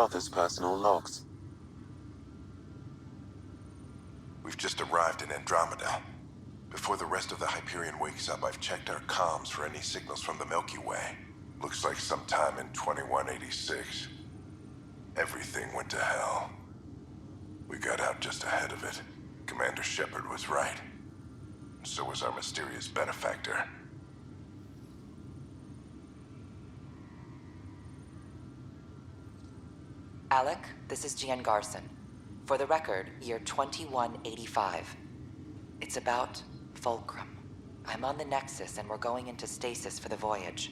father's personal logs. We've just arrived in Andromeda. Before the rest of the Hyperion wakes up, I've checked our comms for any signals from the Milky Way. Looks like sometime in 2186. Everything went to hell. We got out just ahead of it. Commander Shepard was right. And so was our mysterious benefactor. Alec, this is Jan Garson. For the record, year 2185. It's about Fulcrum. I'm on the Nexus and we're going into stasis for the voyage.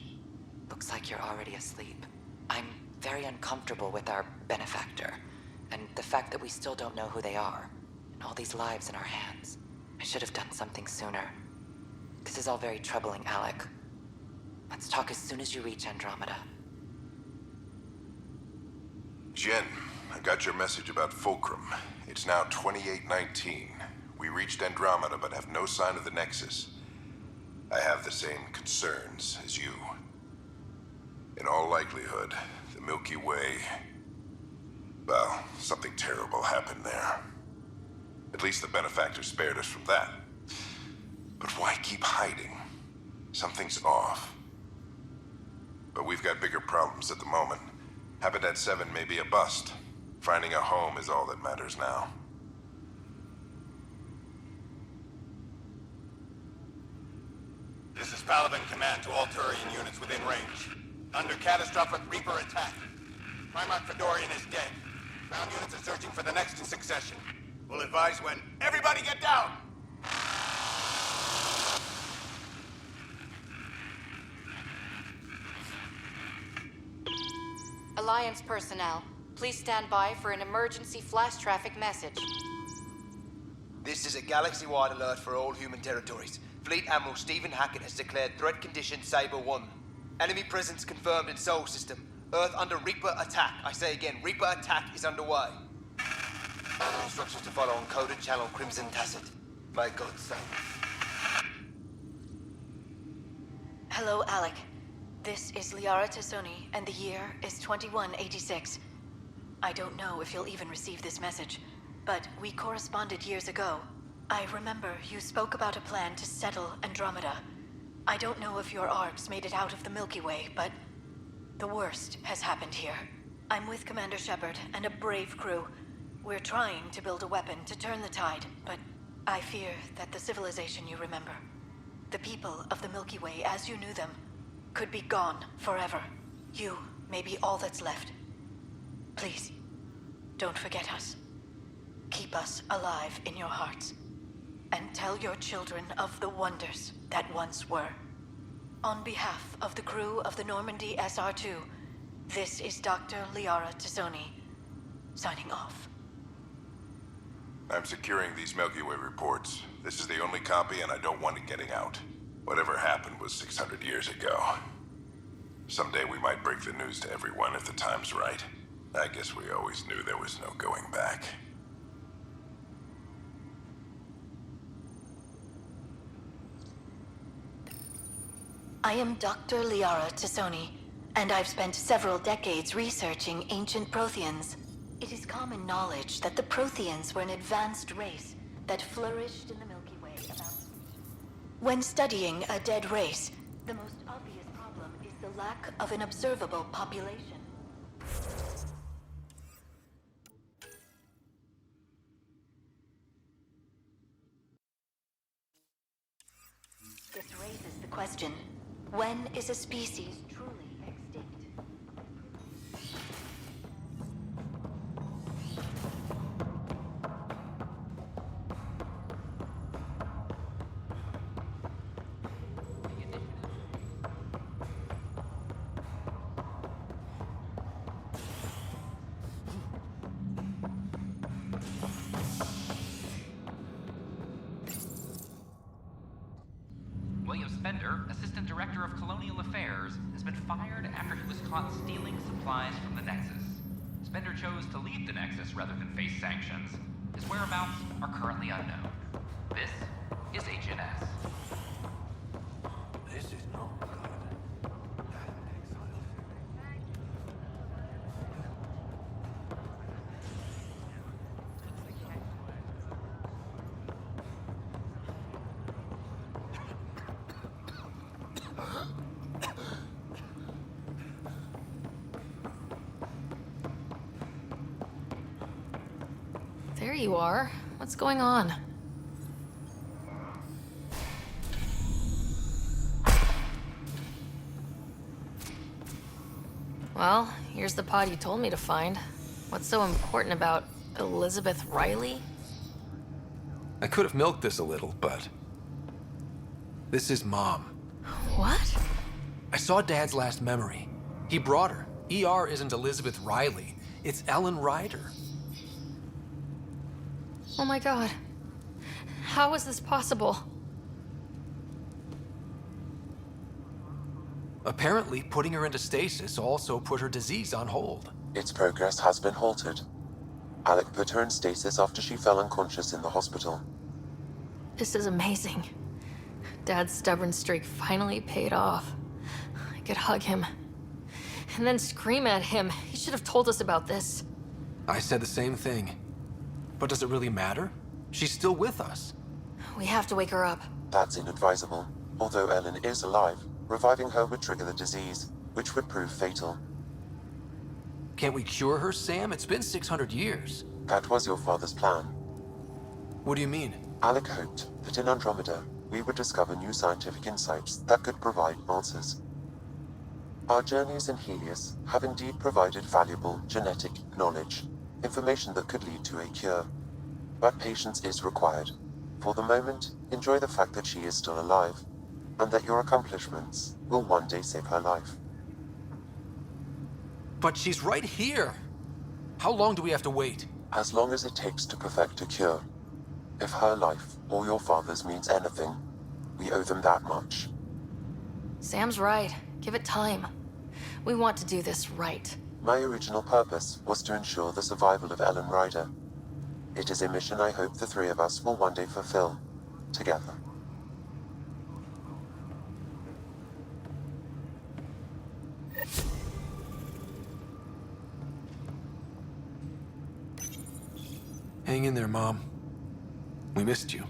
Looks like you're already asleep. I'm very uncomfortable with our benefactor, and the fact that we still don't know who they are, and all these lives in our hands. I should have done something sooner. This is all very troubling, Alec. Let's talk as soon as you reach Andromeda. Jen, I got your message about Fulcrum. It's now 2819. We reached Andromeda but have no sign of the Nexus. I have the same concerns as you. In all likelihood, the Milky Way... well, something terrible happened there. At least the benefactor spared us from that. But why keep hiding? Something's off. But we've got bigger problems at the moment. Habitat 7 may be a bust. Finding a home is all that matters now. This is Paladin Command to all Turian units within range. Under catastrophic Reaper attack. Primarch Fedorian is dead. Ground units are searching for the next in succession. We'll advise when. Everybody get down! Alliance personnel, please stand by for an emergency flash traffic message. This is a galaxy-wide alert for all human territories. Fleet Admiral Stephen Hackett has declared threat condition Saber 1. Enemy presence confirmed in Sol System. Earth under Reaper attack. I say again, Reaper attack is underway. Instructions to follow on coded channel Crimson Tacit. By God's sake. Hello, Alec. This is Liara Tassoni, and the year is 2186. I don't know if you'll even receive this message, but we corresponded years ago. I remember you spoke about a plan to settle Andromeda. I don't know if your arcs made it out of the Milky Way, but the worst has happened here. I'm with Commander Shepard and a brave crew. We're trying to build a weapon to turn the tide, but I fear that the civilization you remember, the people of the Milky Way as you knew them, could be gone forever. You may be all that's left. Please, don't forget us. Keep us alive in your hearts. And tell your children of the wonders that once were. On behalf of the crew of the Normandy SR-2, this is Dr. Liara Tassoni, signing off. I'm securing these Milky Way reports. This is the only copy and I don't want it getting out. Whatever happened was 600 years ago. Someday we might break the news to everyone if the time's right. I guess we always knew there was no going back. I am Dr. Liara Tassoni, and I've spent several decades researching ancient Protheans. It is common knowledge that the Protheans were an advanced race that flourished in the Milky Way about... When studying a dead race, the most obvious problem is the lack of an observable population. This raises the question, when is a species truly extinct? William Spender, Assistant Director of Colonial Affairs, has been fired after he was caught stealing supplies from the Nexus. Spender chose to leave the Nexus rather than face sanctions. His whereabouts are currently unknown. This is HNS. This is not good. there you are. What's going on? Well, here's the pod you told me to find. What's so important about Elizabeth Riley? I could have milked this a little, but... this is Mom. What? I saw Dad's last memory. He brought her. ER isn't Elizabeth Riley. It's Ellen Ryder. Oh my god. How is this possible? Apparently, putting her into stasis also put her disease on hold. Its progress has been halted. Alec put her in stasis after she fell unconscious in the hospital. This is amazing. Dad's stubborn streak finally paid off. I could hug him. And then scream at him. He should have told us about this. I said the same thing. But does it really matter? She's still with us. We have to wake her up. That's inadvisable. Although Ellen is alive, reviving her would trigger the disease, which would prove fatal. Can't we cure her, Sam? It's been 600 years. That was your father's plan. What do you mean? Alec hoped that in Andromeda, we would discover new scientific insights that could provide answers. Our journeys in Helios have indeed provided valuable genetic knowledge, information that could lead to a cure. But patience is required. For the moment, enjoy the fact that she is still alive, and that your accomplishments will one day save her life. But she's right here. How long do we have to wait? As long as it takes to perfect a cure. If her life or your father's means anything, we owe them that much. Sam's right. Give it time. We want to do this right. My original purpose was to ensure the survival of Ellen Ryder. It is a mission I hope the three of us will one day fulfill, together. Hang in there, Mom. We missed you.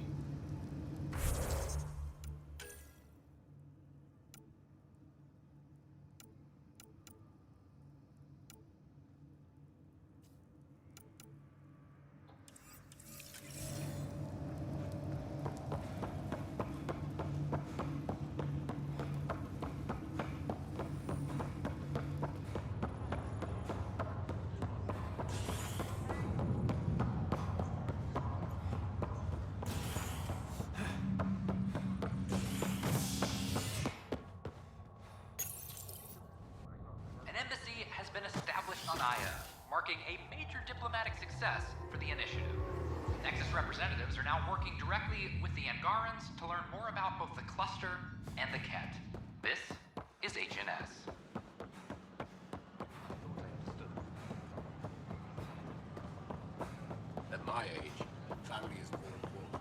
marking a major diplomatic success for the initiative. Nexus representatives are now working directly with the Angarans to learn more about both the cluster and the Ket. This is HNS. At my age, family is more important.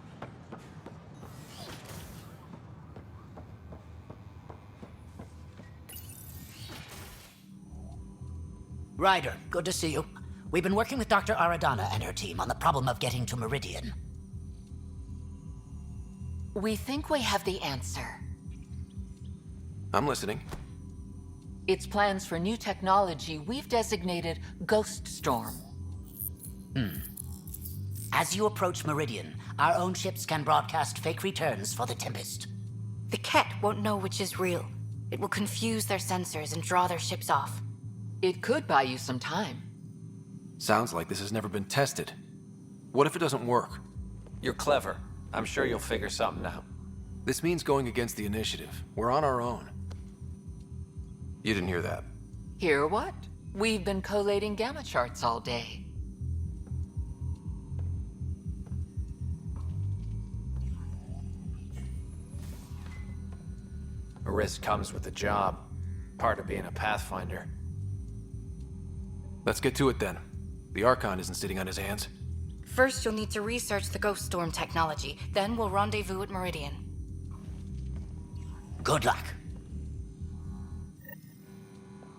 Ryder, good to see you. We've been working with Dr. Aradana and her team on the problem of getting to Meridian. We think we have the answer. I'm listening. It's plans for new technology we've designated Ghost Storm. As you approach Meridian, our own ships can broadcast fake returns for the Tempest. The Ket won't know which is real. It will confuse their sensors and draw their ships off. It could buy you some time. Sounds like this has never been tested. What if it doesn't work? You're clever. I'm sure you'll figure something out. This means going against the initiative. We're on our own. You didn't hear that. Hear what? We've been collating gamma charts all day. A risk comes with the job. Part of being a Pathfinder. Let's get to it then. The Archon isn't sitting on his hands. First, you'll need to research the Ghost Storm technology. Then we'll rendezvous at Meridian. Good luck.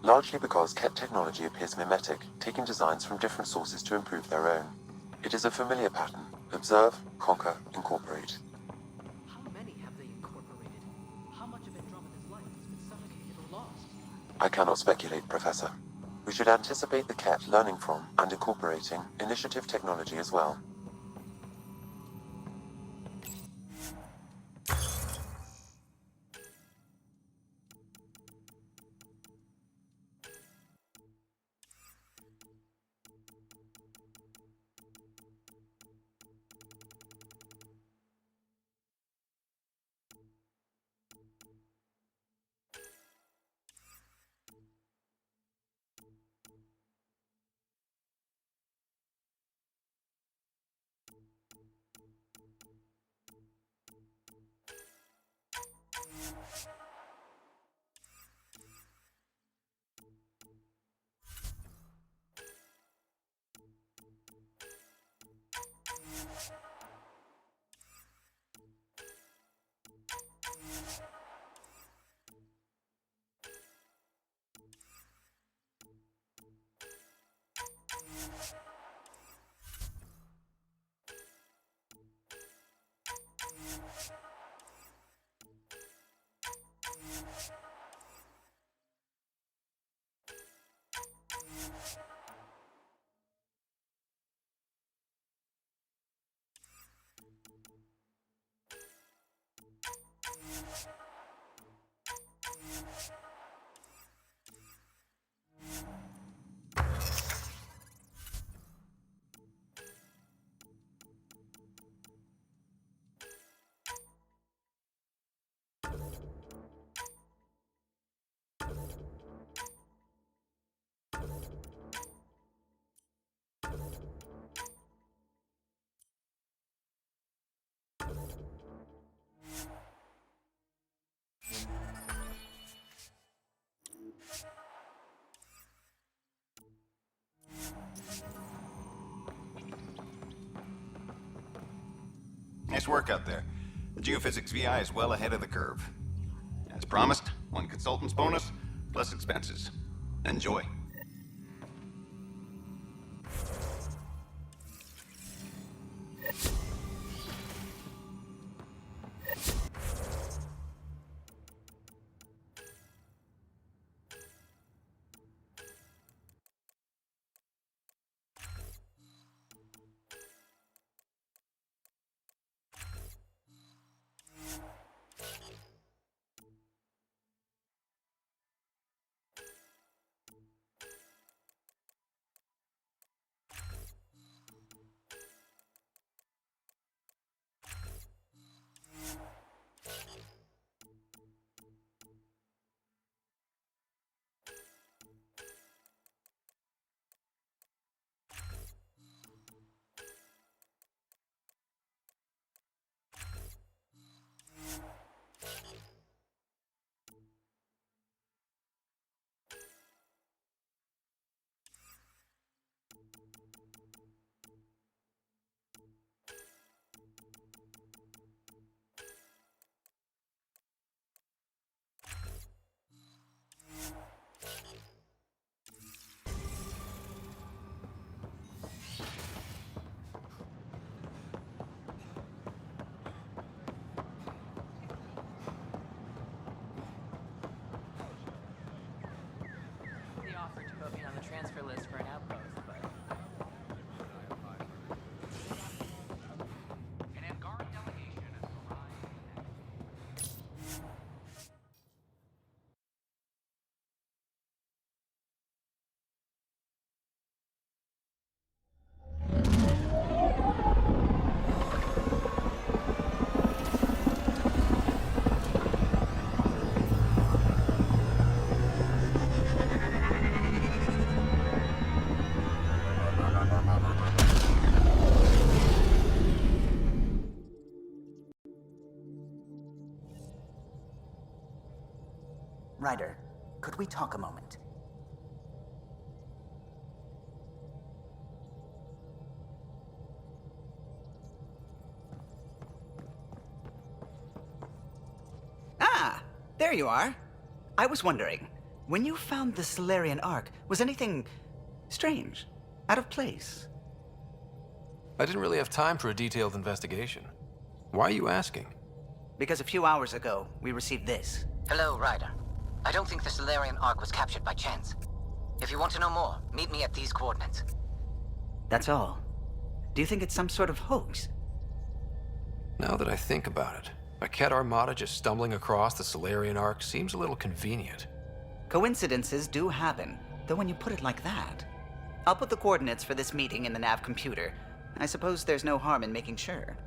Largely because Ket technology appears mimetic, taking designs from different sources to improve their own. It is a familiar pattern. Observe, conquer, incorporate. How many have they incorporated? How much of Andromeda's life has been suffocated or lost? I cannot speculate, Professor. We should anticipate the Ket learning from and incorporating initiative technology as well. Nice work out there. The geophysics VI is well ahead of the curve. As promised, 1 consultant's bonus, plus expenses. Enjoy. They offered to put me on the transfer list for an outpost, but An Angaran delegation has arrived. Ryder, could we talk a moment? Ah, there you are. I was wondering, when you found the Solarian Ark, was anything strange, out of place? I didn't really have time for a detailed investigation. Why are you asking? Because a few hours ago, we received this. Hello, Ryder. I don't think the Solarian Ark was captured by chance. If you want to know more, meet me at these coordinates. That's all. Do you think it's some sort of hoax? Now that I think about it, a Ket Armada just stumbling across the Solarian Ark seems a little convenient. Coincidences do happen, though when you put it like that. I'll put the coordinates for this meeting in the nav computer. I suppose there's no harm in making sure.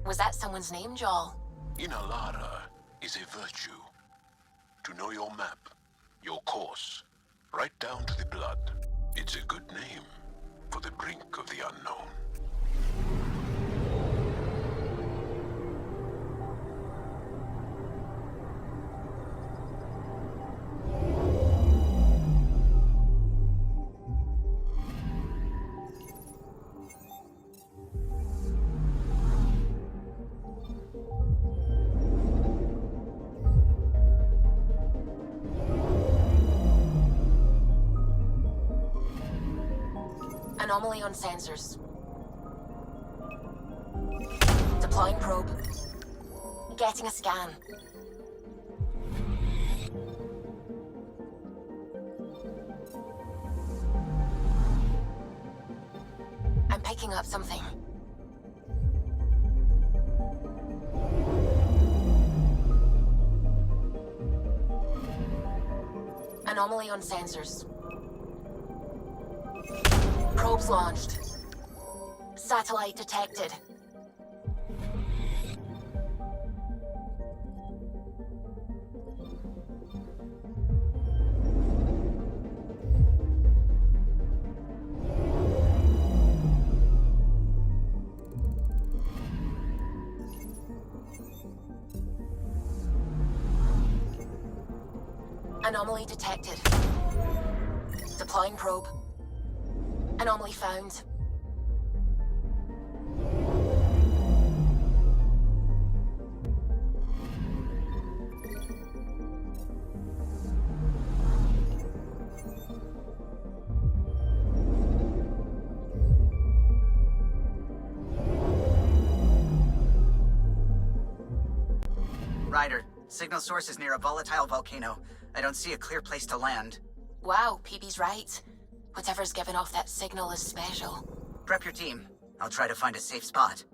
Was that someone's name, Joel? Inalara is a virtue. To know your map, your course, right down to the blood. It's a good name for the brink of the unknown. Anomaly on sensors. Deploying probe. Getting a scan. I'm picking up something. Anomaly on sensors. Probes launched. Satellite detected. Anomaly detected. Deploying probe. Anomaly found. Ryder, signal source is near a volatile volcano. I don't see a clear place to land. Wow, PB's right. Whatever's giving off that signal is special. Prep your team. I'll try to find a safe spot.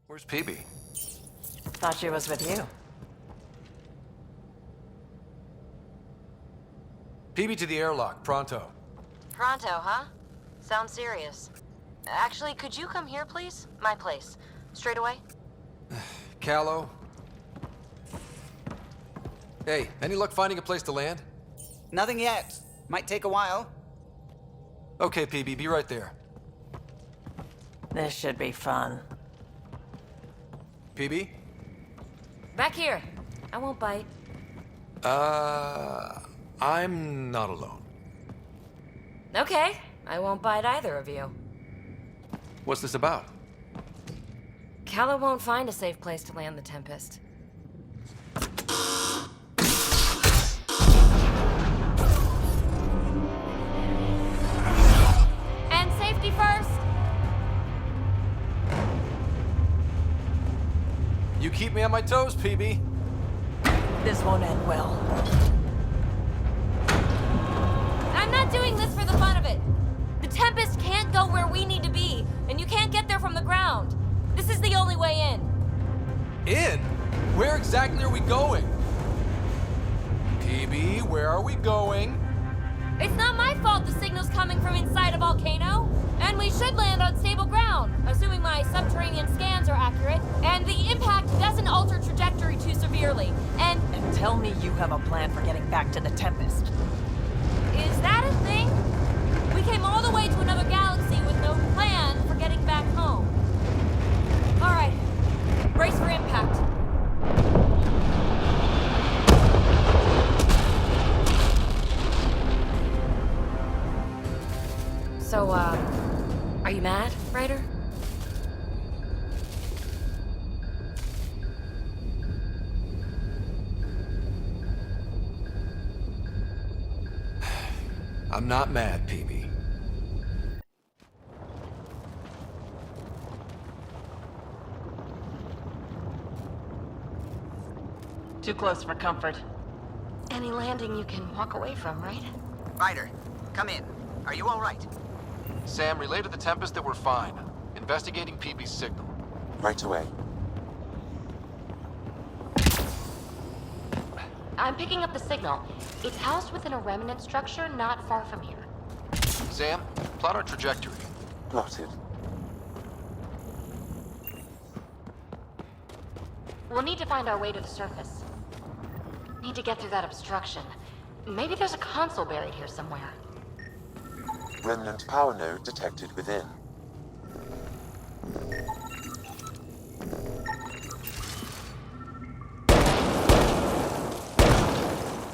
Where's PB? Thought she was with you. PB to the airlock, pronto. Pronto, huh? Sounds serious. Actually, could you come here, please? My place. Straight away? Callow? Hey, any luck finding a place to land? Nothing yet. Might take a while. Okay, PB, be right there. This should be fun. PB? Back here. I won't bite. I'm not alone. Okay. I won't bite either of you. What's this about? Calla won't find a safe place to land the Tempest. And safety first! You keep me on my toes, PB. This won't end well. I'm not doing this for the fun of it. The Tempest can't go where we need to be, and you can't get there from the ground. This is the only way in. In? Where exactly are we going? PB, where are we going? It's not my fault the signal's coming from inside a volcano. And we should land on stable ground, assuming my subterranean scans are accurate, and the impact doesn't alter trajectory too severely. And tell me you have a plan for getting back to the Tempest. Is that a thing? We came all the way to another galaxy with no plan for getting back home. All right, brace for impact. So, are you mad, Ryder? I'm not mad, PB. Too close for comfort. Any landing you can walk away from, right? Ryder, come in. Are you all right? Sam, relay to the Tempest that we're fine. Investigating PB's signal. Right away. I'm picking up the signal. It's housed within a remnant structure not far from here. Sam, plot our trajectory. Plotted. We'll need to find our way to the surface. Need to get through that obstruction. Maybe there's a console buried here somewhere. Remnant power node detected within.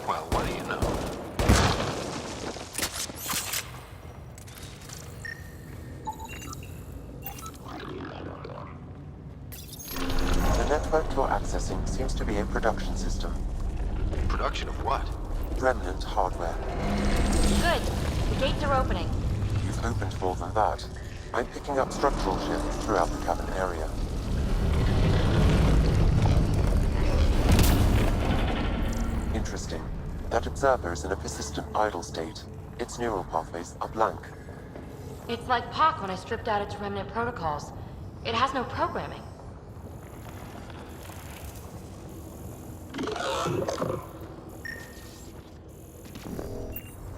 Well, what do you know? The network you're accessing seems to be a production system. Production of what? Remnant hardware. Good. The gates are opening. You've opened more than that. I'm picking up structural shifts throughout the cabin area. Interesting. That observer is in a persistent idle state. Its neural pathways are blank. It's like POC when I stripped out its remnant protocols. It has no programming.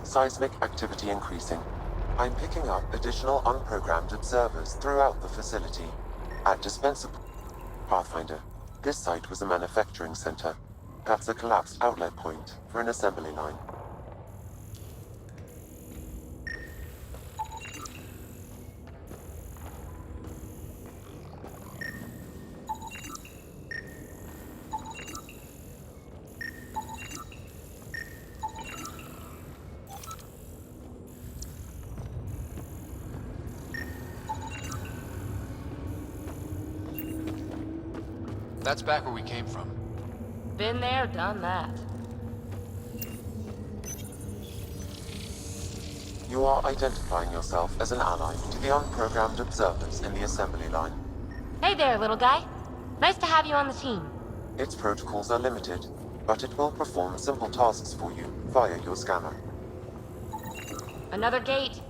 Seismic activity increasing. I'm picking up additional unprogrammed observers throughout the facility. At dispensable Pathfinder, this site was a manufacturing center. That's a collapsed outlet point for an assembly line. That's back where we came from. Been there, done that. You are identifying yourself as an ally to the unprogrammed observers in the assembly line. Hey there, little guy. Nice to have you on the team. Its protocols are limited, but it will perform simple tasks for you via your scanner. Another gate.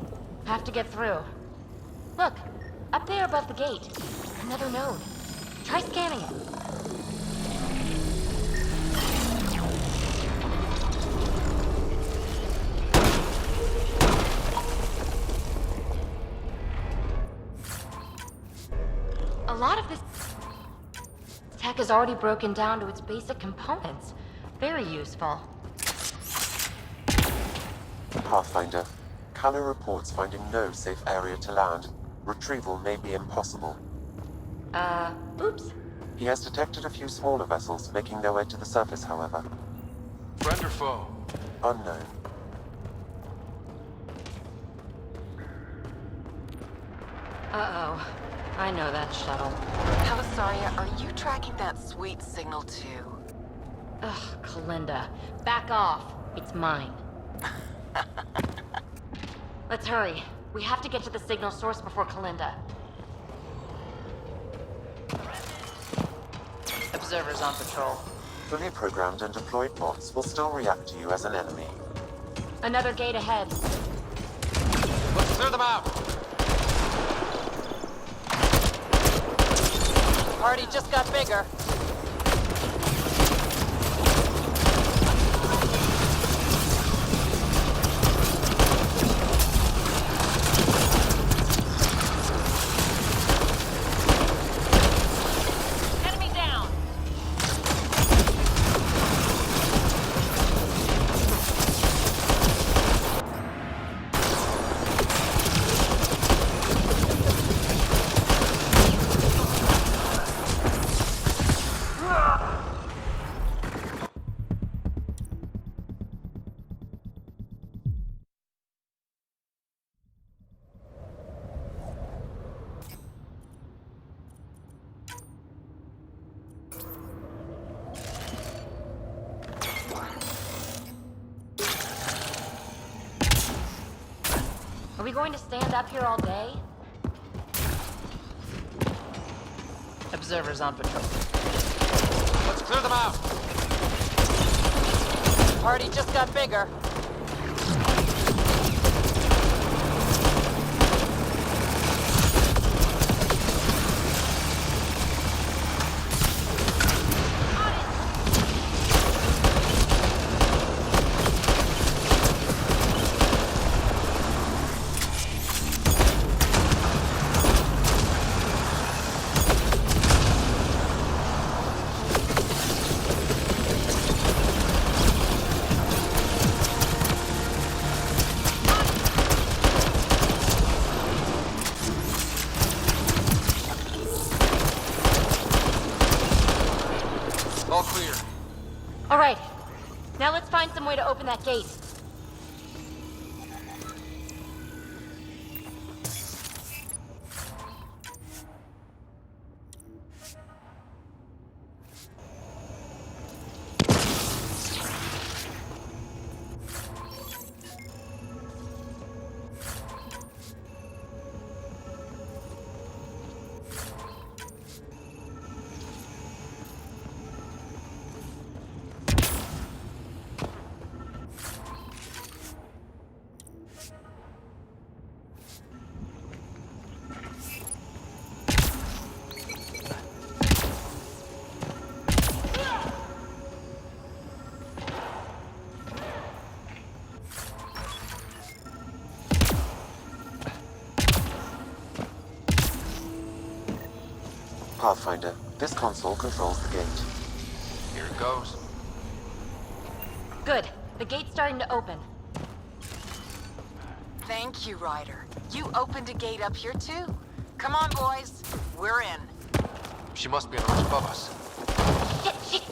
Have to get through. Look, up there above the gate. Another node. Try scanning it. A lot of this tech is already broken down to its basic components. Very useful. Pathfinder, Callow reports finding no safe area to land. Retrieval may be impossible. Oops. He has detected a few smaller vessels making their way to the surface, however. Friend or foe? Unknown. Uh-oh. I know that shuttle. Helisaria, are you tracking that sweet signal too? Ugh, Kalinda. Back off. It's mine. Let's hurry. We have to get to the signal source before Kalinda. Observers on patrol. Fully programmed and deployed bots will still react to you as an enemy. Another gate ahead. Let's clear them out! Party just got bigger. Enemy down. Are we going to stand up here all day? Observers on patrol. Let's clear them out. Party just got bigger. All clear. All right. Now let's find some way to open that gate. Pathfinder, this console controls the gate. Here it goes. Good. The gate's starting to open. Thank you, Ryder. You opened a gate up here, too. Come on, boys. We're in. She must be on the ridge above us. Shit!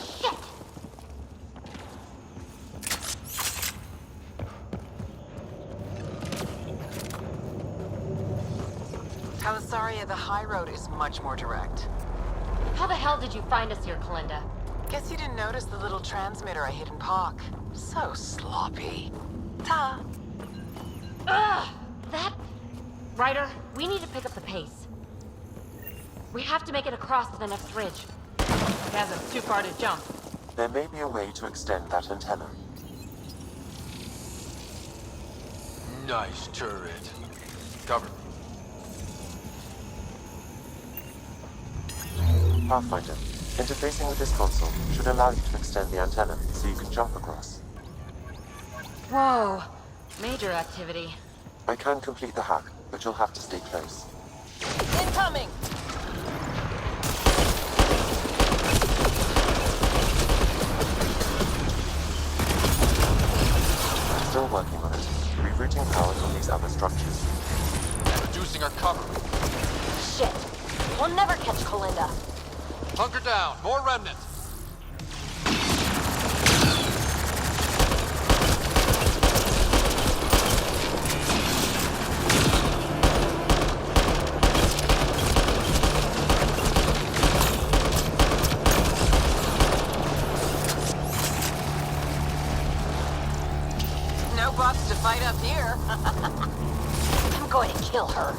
Talisaria, the high road is much more direct. How the hell did you find us here, Kalinda? Guess you didn't notice the little transmitter I hid in Park. So sloppy. Ta! Ugh! That... Ryder, we need to pick up the pace. We have to make it across to the next ridge. It hasn't too far to jump. There may be a way to extend that antenna. Nice turret. Cover me. Pathfinder, interfacing with this console should allow you to extend the antenna so you can jump across. Whoa. Major activity. I can complete the hack, but you'll have to stay close. Incoming! I'm still working on it, rerouting power from these other structures. And reducing our cover. Shit. We'll never catch Kalinda. Hunker down. More remnants. No buffs to fight up here. I'm going to kill her.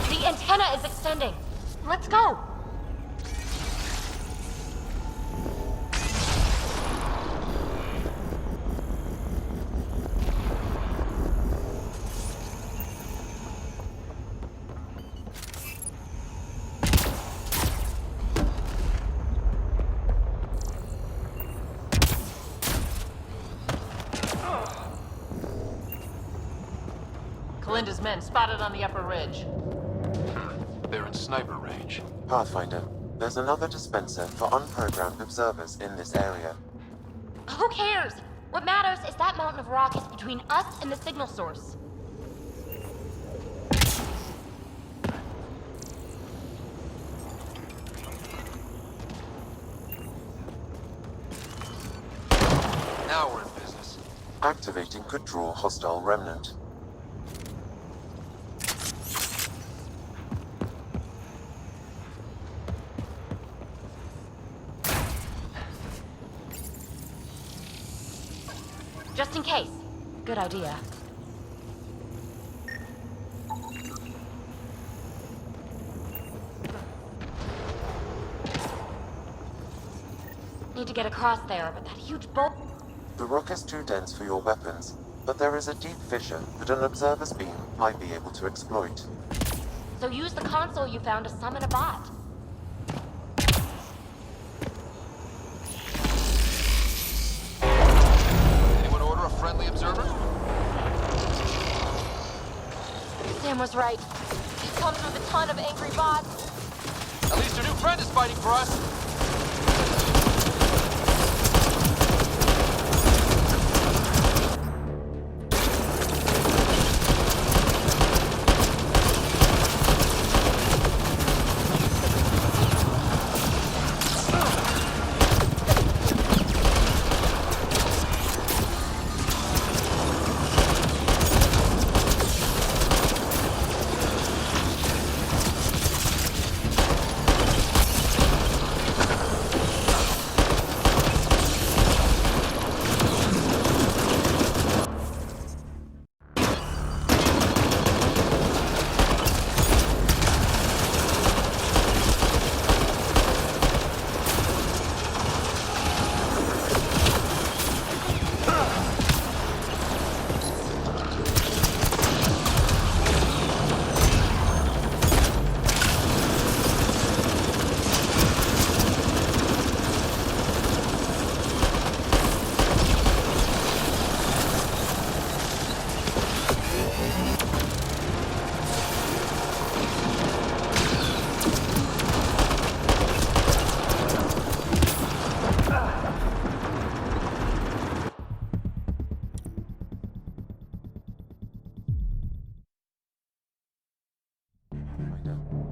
The antenna is extending. Let's go. Kalinda's men spotted on the upper ridge. They're in sniper range. Pathfinder, there's another dispenser for unprogrammed observers in this area. Who cares? What matters is that mountain of rock is between us and the signal source. Now we're in business. Activating could draw hostile remnant. just in case. Good idea. Need to get across there, but that huge bolt... The rock is too dense for your weapons, but there is a deep fissure that an observer's beam might be able to exploit. So use the console you found to summon a bot. Anyone order a friendly observer? Sam was right. It comes with a ton of angry bots. At least your new friend is fighting for us.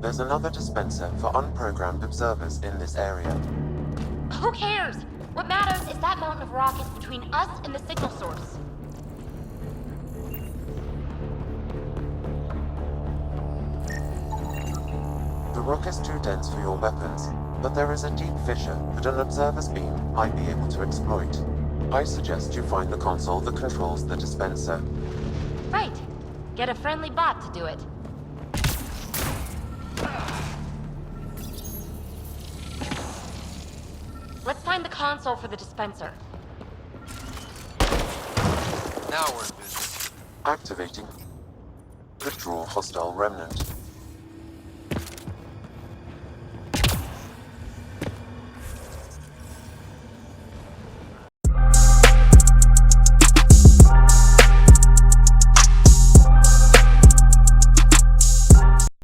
There's another dispenser for unprogrammed observers in this area. Who cares? What matters is that mountain of rock is between us and the signal source. The rock is too dense for your weapons, but there is a deep fissure that an observer's beam might be able to exploit. I suggest you find the console that controls the dispenser. Right. Get a friendly bot to do it. Let's find the console for the dispenser. Now we're in business. Activating. Withdraw hostile remnant.